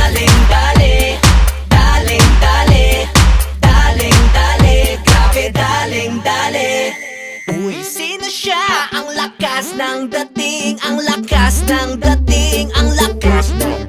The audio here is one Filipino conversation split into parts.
daling dali, daling dali, daling dali, grabe daling dali. Uy, sino siya? Ang lakas ng dating, ang lakas ng dating, ang lakas ng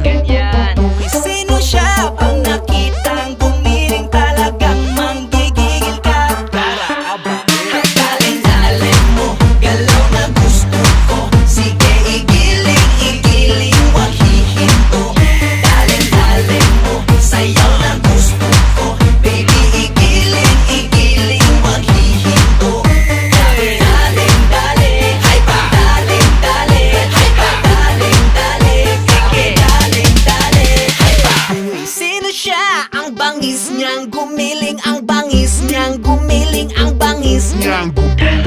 ganyan. Uy, sino siya? Pag nakitang gumiling talagang manggigigil ka. Tara, aba. Daling-daling mo, galaw na gusto ko. Sige, igiling, igiling, wag hihinto. Daling-daling mo, sayaw na gusto ko. Baby, igiling, igiling, wag hihinto. Daling-dali, hay pa. Daling-dali, hay pa. Daling-dali, grabe daling-dali, hay pa. Uy, sino siya? Ang bangis niyang gumiling, ang bangis niyang gumiling, ang bangis niyang gumiling.